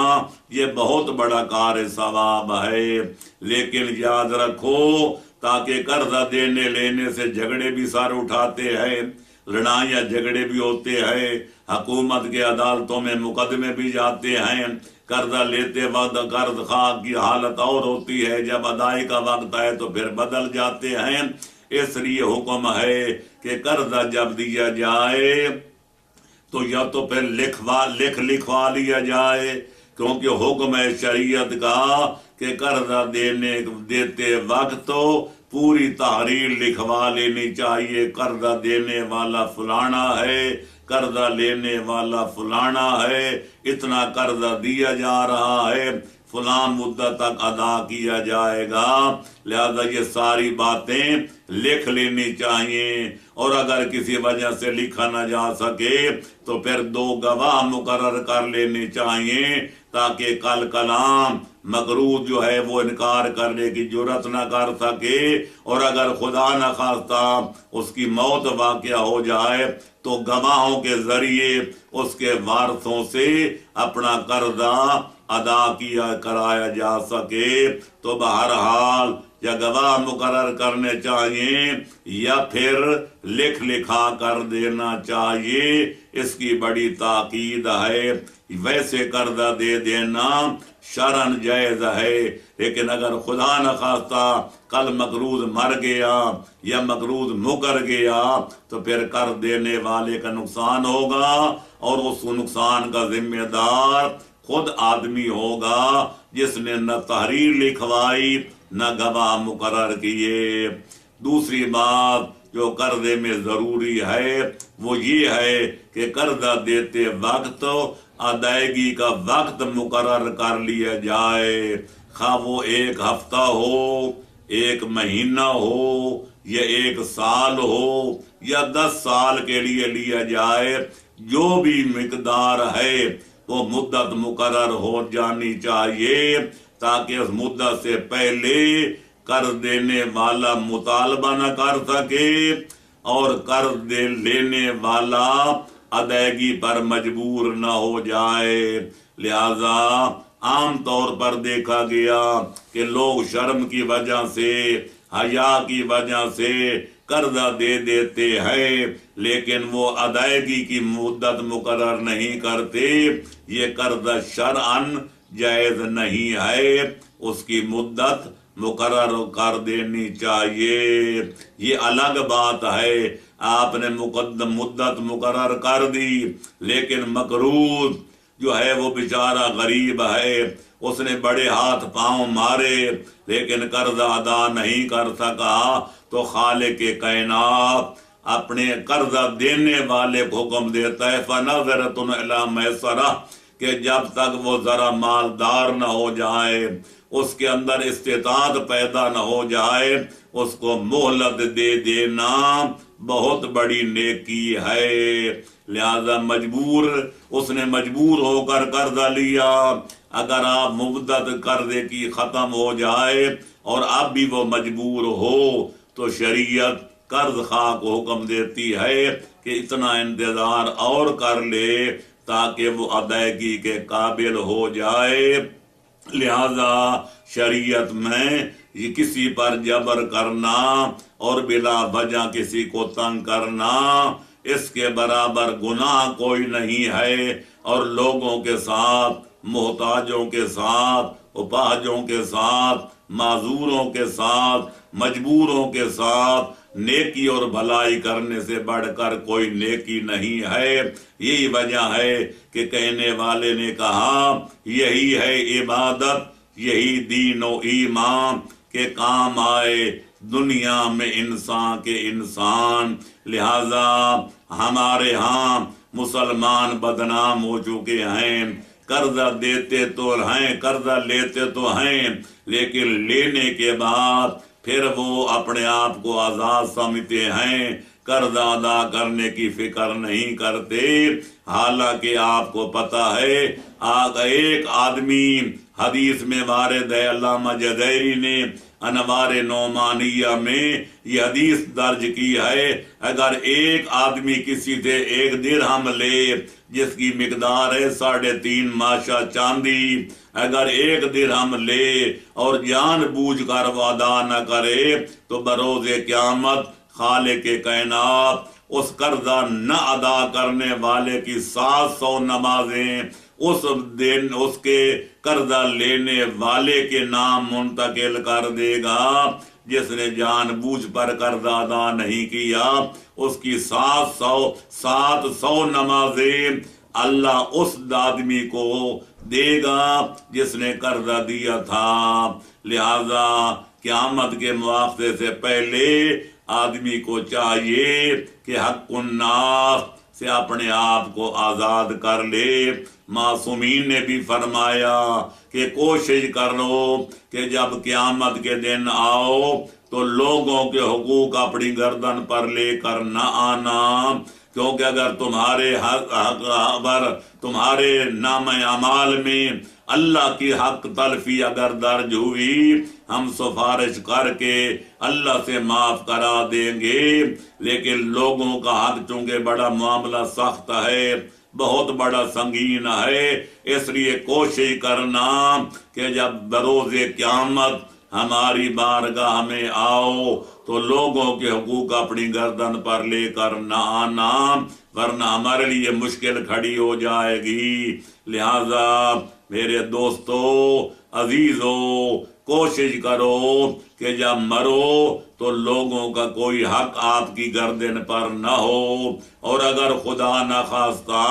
Speaker 1: ये बहुत बड़ा कार्य सवाब है। लेकिन याद रखो ताकि कर्जा देने लेने से झगड़े भी सारे उठाते हैं, लड़ाइयाँ झगड़े भी होते हैं, हुकूमत के अदालतों में मुकदमे भी जाते हैं। कर्जा लेते वक्त कर्ज खा की हालत और होती है, जब अदाई का वक्त है तो फिर बदल जाते हैं। इसलिए हुक्म है कि कर्जा जब दिया जाए तो या तो फिर लिखवा लिया जाए, क्योंकि हुक्म है शरीयत का कि कर्जा देते वक्त तो पूरी तहरीर लिखवा लेनी चाहिए। कर्जा देने वाला फलाना है, कर्जा लेने वाला फलाना है, इतना कर्जा दिया जा रहा है, फलां मुद्दत तक अदा किया जाएगा। लिहाजा ये सारी बातें लिख लेनी चाहिए। और अगर किसी वजह से लिखा न जा सके तो फिर 2 गवाह मुकर्रर कर लेने चाहिए ताकि कल कलाम मकरूद जो है वो इनकार करने की जुर्रत न कर सके। और अगर खुदा न खास्ता उसकी मौत वाक़या हो जाए तो गवाहों के जरिए उसके वारसों से अपना कर्जा अदा कराया जा सके। तो बहरहाल یا گواہ مقرر کرنے چاہیے یا پھر لکھ لکھا کر دینا چاہیے، اس کی بڑی تاکید ہے۔ ویسے قرضہ دے دینا شرعاً جائز ہے، لیکن اگر خدا نخواستہ کل مقروض مر گیا یا مقروض مکر گیا تو پھر قرض دینے والے کا نقصان ہوگا، اور اس نقصان کا ذمہ دار خود آدمی ہوگا جس نے نہ تحریر لکھوائی نہ گواہ مقرر کیے۔ دوسری بات جو قرضے میں ضروری ہے وہ یہ ہے کہ قرضہ دیتے وقت ادائیگی کا وقت مقرر کر لیا جائے، خواہ وہ 1 ہفتہ ہو، 1 مہینہ ہو، یا 1 سال ہو، یا 10 سال کے لیے لیا جائے، جو بھی مقدار ہے وہ مدت مقرر ہو جانی چاہیے، تاکہ اس مدت سے پہلے قرض دینے والا مطالبہ نہ کر سکے اور قرض لینے والا ادائیگی پر مجبور نہ ہو جائے۔ لہذا عام طور پر دیکھا گیا کہ لوگ شرم کی وجہ سے، حیا کی وجہ سے قرضہ دے دیتے ہیں، لیکن وہ ادائیگی کی مدت مقرر نہیں کرتے۔ یہ قرضہ شرعاً جائز نہیں ہے، اس کی مدت مقرر کر دینی چاہیے۔ یہ الگ بات ہے، آپ نے مدت مقرر کر دی، لیکن مقروض جو ہے وہ بیچارہ غریب ہے، اس نے بڑے ہاتھ پاؤں مارے لیکن قرض ادا نہیں کر سکا، تو خالق کائنات اپنے قرضہ دینے والے کو حکم دیتا ہے فَنَظِرَةٌ إِلَىٰ مَيْسَرَةٍ، کہ جب تک وہ ذرا مالدار نہ ہو جائے، اس کے اندر استطاعت پیدا نہ ہو جائے، اس کو مہلت دے دینا بہت بڑی نیکی ہے۔ لہذا اس نے مجبور ہو کر قرضہ لیا، اگر آپ مدت قرضے کی ختم ہو جائے اور اب بھی وہ مجبور ہو تو شریعت قرض خواہ کو حکم دیتی ہے کہ اتنا انتظار اور کر لے تاکہ وہ ادائیگی کے قابل ہو جائے۔ لہذا شریعت میں یہ کسی پر جبر کرنا اور بلا وجہ کسی کو تنگ کرنا اس کے برابر گناہ کوئی نہیں ہے، اور لوگوں کے ساتھ، محتاجوں کے ساتھ، اپاہجوں کے ساتھ، معذوروں کے ساتھ، مجبوروں کے ساتھ نیکی اور بھلائی کرنے سے بڑھ کر کوئی نیکی نہیں ہے۔ یہی وجہ ہے کہ کہنے والے نے کہا یہی ہے عبادت، یہی دین و ایمان کے کام آئے دنیا میں انسان کے انسان۔ لہذا ہمارے ہاں مسلمان بدنام ہو چکے ہیں، قرضہ دیتے تو ہیں، قرضہ لیتے تو ہیں، لیکن لینے کے بعد پھر وہ اپنے آپ کو آزاد سمجھتے ہیں، قرض ادا کرنے کی فکر نہیں کرتے، حالانکہ آپ کو پتہ ہے ایک آدمی حدیث میں وارد ہے، علامہ جزیری نے انوار نعمانیہ میں یہ حدیث درج کی ہے، اگر ایک آدمی کسی سے 1 درہم لے جس کی مقدار ہے 3.5 ماشا چاندی، اگر 1 درہم لے اور جان بوجھ کر وہ ادا نہ کرے تو بروز قیامت خالق کائنات اس قرضہ نہ ادا کرنے والے کی 700 نمازیں اس کے قرضہ لینے والے کے نام منتقل کر دے گا، جس نے جان بوجھ پر قرضہ ادا نہیں کیا۔ اس کی 700 نمازیں اللہ اس آدمی کو دے گا جس نے قرضہ دیا تھا۔ لہذا قیامت کے مواخذے سے پہلے آدمی کو چاہیے کہ حق الناس سے اپنے آپ کو آزاد کر لے۔ معصومین نے بھی فرمایا کہ کوشش کرو کہ جب قیامت کے دن آؤ تو لوگوں کے حقوق اپنی گردن پر لے کر نہ آنا، کیونکہ اگر تمہارے نام اعمال میں اللہ کی حق تلفی اگر درج ہوئی، ہم سفارش کر کے اللہ سے معاف کرا دیں گے، لیکن لوگوں کا حق چونکہ بڑا معاملہ سخت ہے، بہت بڑا سنگین ہے، اس لیے کوشش کرنا کہ جب بروز قیامت हमारी बारगाह में आओ तो लोगों के हुकूक अपनी गर्दन पर लेकर न आना, वरना हमारे लिए मुश्किल खड़ी हो जाएगी। लिहाजा मेरे दोस्तों, अजीजों, कोशिश करो कि जब मरो तो लोगों का कोई हक आपकी गर्दन पर न हो, और अगर खुदा न खास्ता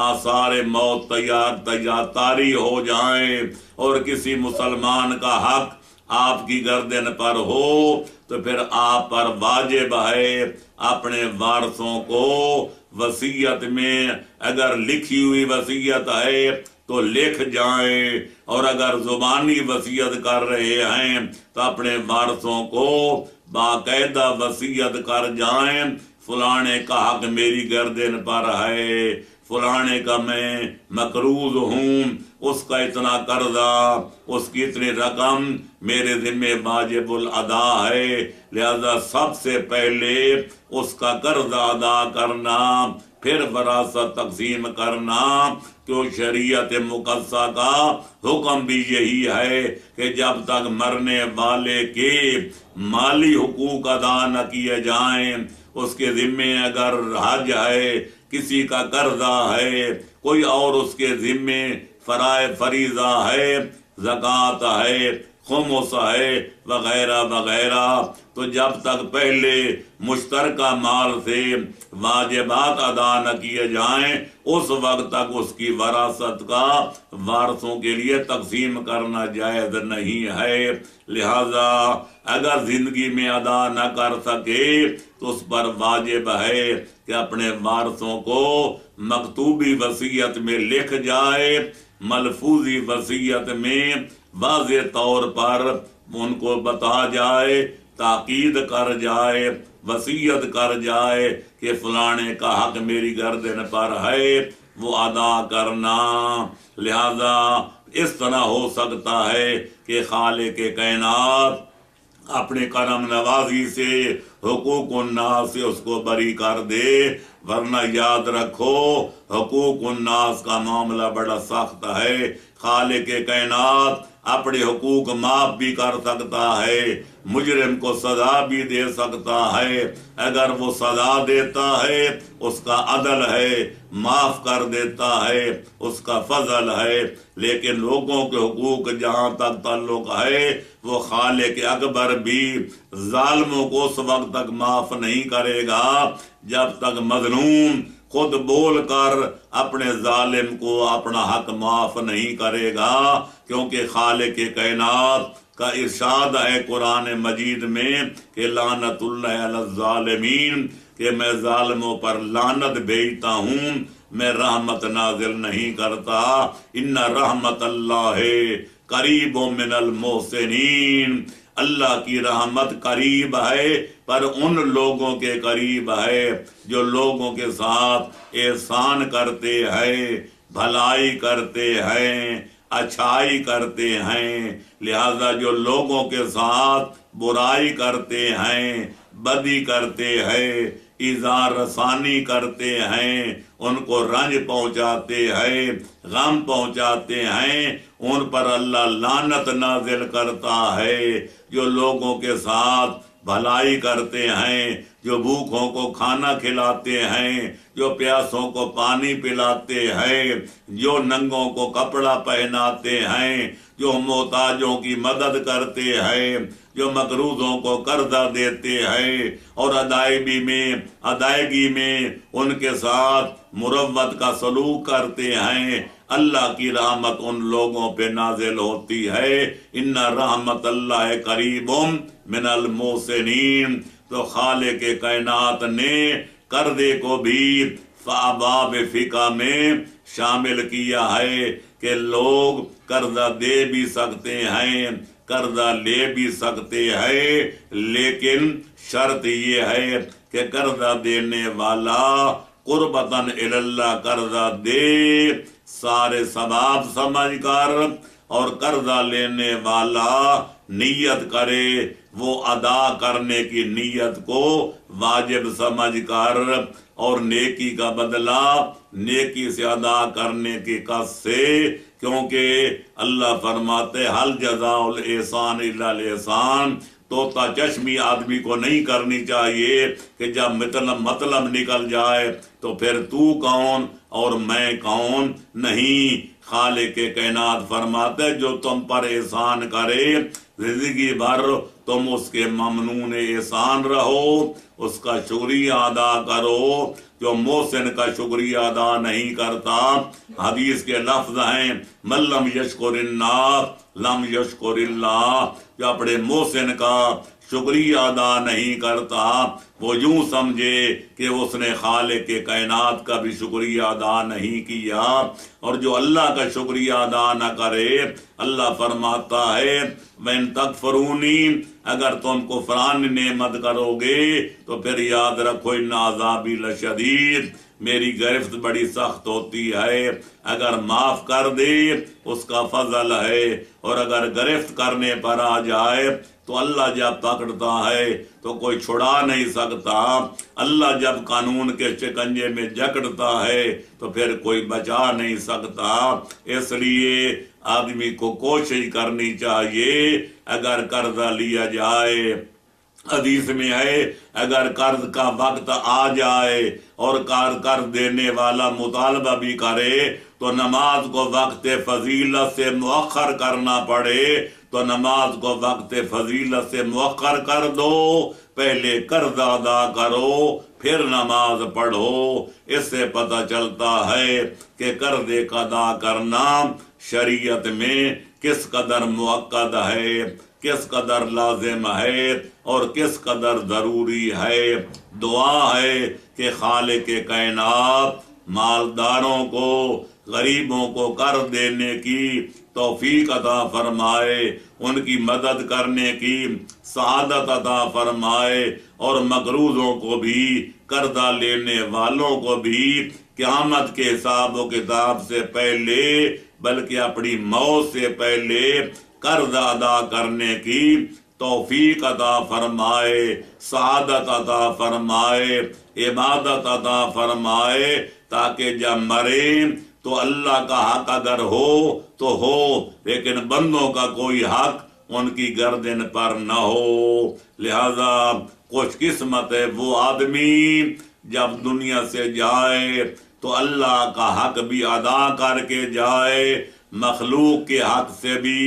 Speaker 1: आसार मौत तैयार तारी हो जाए और किसी मुसलमान का हक आपकी गर्दन पर हो, तो फिर आप पर वाजिब है अपने वारसों को वसीयत में, अगर लिखी हुई वसीयत है तो लिख जाएं, और अगर जुबानी वसीयत कर रहे हैं तो अपने वारसों को बाकायदा वसीयत कर जाएं, फलाने का हक मेरी गर्दन पर है, फलाने का मैं मकरूज हूँ, उसका इतना कर्जा, उसकी इतनी रकम मेरे जिम्मे वाजिबुल अदा है, लिहाजा सबसे पहले उसका कर्जा अदा करना, फिर वरासत तकसीम करना। क्यों शरीयत मुकद्दसा का हुक्म भी यही है कि जब तक मरने वाले के माली हुकूक अदा न किए जाएं, उसके जिम्मे अगर हज है, किसी का कर्जा है, कोई और उसके जिम्मे फरीजा है, ज़कात है, खुमुस है, वगैरह वगैरह, तो जब तक पहले मुश्तरका माल से वाजिबात अदा न किए जाएं, उस वक्त तक उसकी वरासत का वारसों के लिए तकसीम करना जायज नहीं है। लिहाजा अगर जिंदगी में अदा न कर सके तो उस पर वाजिब है कि अपने वारसों को मकतूबी वसीयत में लिख जाए, मलफूजी वसीयत में वाज़े तौर पर उनको बता जाए, ताकीद कर जाए, वसीयत कर जाए कि फलाने का हक मेरी गर्दन पर है, वो अदा करना। लिहाजा इस तरह हो सकता है कि खालिक कायनात अपने करम नवाजी से हुकूकुन्नास से उसको बरी कर दे, वरना याद रखो हुकूकुन्नास का मामला बड़ा सख्त है। खालिक कायनात अपने हुकूक माफ भी कर सकता है, मुजरिम को सजा भी दे सकता है, अगर वो सजा देता है उसका अदल है, माफ कर देता है उसका फजल है, लेकिन लोगों के हुकूक जहां तक ताल्लुक है वो खालिक अकबर भी जालिमों को उस वक्त तक माफ नहीं करेगा जब तक मजलूम खुद बोल कर अपने जालिम को अपना हक माफ नहीं करेगा, क्योंकि खालिक कायनात का इरशाद है कुरान मजीद में कि लानतुल्लाह अला ज़ालिमीन, कि मैं जालिमों पर लानत भेजता हूँ, मैं रहमत नाजिल नहीं करता। इन्ना रहमतल्लाह करीबो मिनल मोहसिनीन, अल्लाह की रहमत करीब है, पर उन लोगों के करीब है जो लोगों के साथ एहसान करते हैं, भलाई करते हैं, अच्छाई करते हैं। लिहाजा जो लोगों के साथ बुराई करते हैं, बदी करते हैं, इज़ार रसानी करते हैं, उनको रंज पहुंचाते हैं, गम पहुंचाते हैं, उन पर अल्लाह लानत नाजिल करता है। जो लोगों के साथ भलाई करते हैं, जो भूखों को खाना खिलाते हैं, जो प्यासों को पानी पिलाते हैं, जो नंगों को कपड़ा पहनाते हैं, जो मोहताजों की मदद करते हैं, जो मकरूजों को कर्जा देते हैं और अदायगी में उनके साथ मुरव्वत का सलूक करते हैं, अल्लाह की रहमत उन लोगों पे नाजिल होती है। इन्ना रहमत अल्लाह करीबुम मिनल मोहसिनीन। तो खालिक कायनात ने कर्जे को भी बाब फिका में शामिल किया है कि लोग कर्जा दे भी सकते हैं, कर्जा ले भी सकते हैं, लेकिन शर्त ये है कि कर्जा देने वाला कुर्बतन इल्लाह कर्जा दे, सारे सबाब समझ कर اور قرضہ لینے والا نیت کرے وہ ادا کرنے کی نیت کو واجب سمجھ کر اور نیکی کا بدلہ نیکی سے ادا کرنے کی قصد سے، کیونکہ اللہ فرماتے حل جزاء الاحسان الا الاحسان، طوطا چشمی آدمی کو نہیں کرنی چاہیے کہ جب مطلب نکل جائے تو پھر تو کون اور میں کون، نہیں، خالق کائنات فرماتے جو تم پر احسان کرے زندگی بھر تم اس کے ممنون احسان رہو، اس کا شکریہ ادا کرو۔ جو محسن کا شکریہ ادا نہیں کرتا، حدیث کے لفظ ہیں من لم یشکر الناس لم یشکر اللہ، جو اپنے محسن کا شکریہ ادا نہیں کرتا وہ یوں سمجھے کہ اس نے خالق کے کائنات کا بھی شکریہ ادا نہیں کیا۔ اور جو اللہ کا شکریہ ادا نہ کرے، اللہ فرماتا ہے وَإِن تَكْفُرُونِي، اگر تم کفران نعمت کرو گے تو پھر یاد رکھو ان عذابی لشدید، میری گرفت بڑی سخت ہوتی ہے۔ اگر معاف کر دے اس کا فضل ہے، اور اگر گرفت کرنے پر آ جائے تو اللہ جب پکڑتا ہے تو کوئی چھڑا نہیں سکتا، اللہ جب قانون کے شکنجے میں جکڑتا ہے تو پھر کوئی بچا نہیں سکتا۔ اس لیے آدمی کو کوشش کرنی چاہیے اگر قرضہ لیا جائے، حدیث میں ہے اگر قرض کا وقت آ جائے اور قرض دینے والا مطالبہ بھی کرے تو نماز کو وقت فضیلت سے مؤخر کرنا پڑے تو نماز کو وقت فضیلت سے مؤخر کر دو، پہلے قرض ادا کرو پھر نماز پڑھو۔ اس سے پتہ چلتا ہے کہ قرض ادا کرنا شریعت میں کس قدر مؤکد ہے، کس قدر لازم ہے اور کس قدر ضروری ہے۔ دعا ہے کہ خالق کائنات مالداروں کو، غریبوں کو قرض دینے کی توفیق عطا فرمائے، ان کی مدد کرنے کی سعادت عطا فرمائے، اور مقروضوں کو بھی، قرضہ لینے والوں کو بھی قیامت کے حساب و کتاب سے پہلے بلکہ اپنی موت سے پہلے قرض ادا کرنے کی توفیق عطا فرمائے، سعادت عطا فرمائے، عبادت عطا فرمائے، تاکہ جب مریں تو اللہ کا حق اگر ہو تو ہو، لیکن بندوں کا کوئی حق ان کی گردن پر نہ ہو۔ لہذا خوش قسمت ہے وہ آدمی جب دنیا سے جائے تو اللہ کا حق بھی ادا کر کے جائے، مخلوق کے حق سے بھی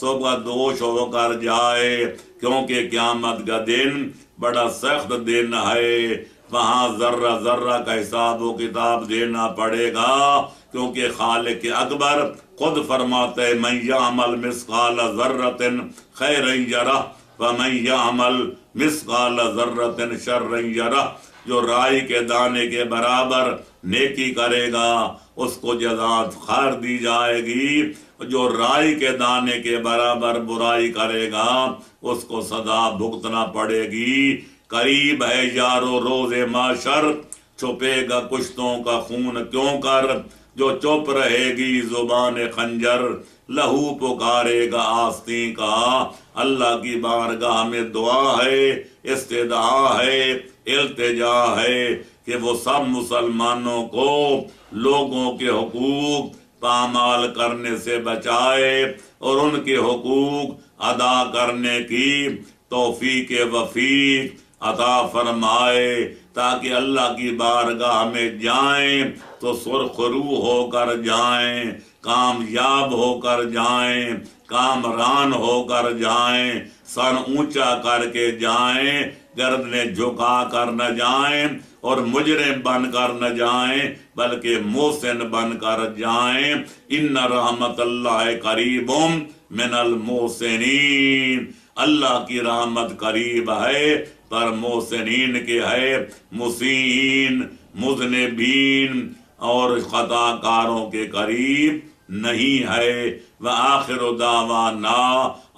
Speaker 1: صبح دوش ہو کر جائے، کیونکہ قیامت کا دن بڑا سخت دن ہے، وہاں ذرہ ذرہ کا حساب و کتاب دینا پڑے گا، کیونکہ خالق اکبر خود فرماتے ہیں من یعمل مثقال ذرۃ خیرا یرہ ومن یعمل مثقال ذرۃ شرا یرہ، جو رائی کے دانے کے برابر نیکی کرے گا اس کو جزات خیر دی جائے گی، جو رائی کے دانے کے برابر برائی کرے گا اس کو سزا بھگتنا پڑے گی۔ قریب ہے یارو روز معاشر، چھپے گا کشتوں کا خون کیوں کر، جو چپ رہے گی زبان خنجر، لہو پکارے گا آستین کا۔ اللہ کی بارگاہ میں دعا ہے، استدعا ہے، التجا ہے کہ وہ سب مسلمانوں کو لوگوں کے حقوق پامال کرنے سے بچائے اور ان کے حقوق ادا کرنے کی توفیق وفیق عطا فرمائے، تاکہ اللہ کی بارگاہ میں جائیں تو سرخ روح ہو کر جائیں، کامیاب ہو کر جائیں، کامران ہو کر جائیں، سر اونچا کر کے جائیں، گردنیں جھکا کر نہ جائیں اور مجرم بن کر نہ جائیں بلکہ محسن بن کر جائیں۔ ان رحمت اللہ قریب من المحسنین، اللہ کی رحمت قریب ہے پر محسنین کے ہے، مسیئین، مذنبین اور خطا کاروں کے قریب نہیں ہے۔ وآخر دعوانا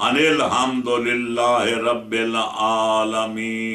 Speaker 1: ان الحمد للہ رب العالمین۔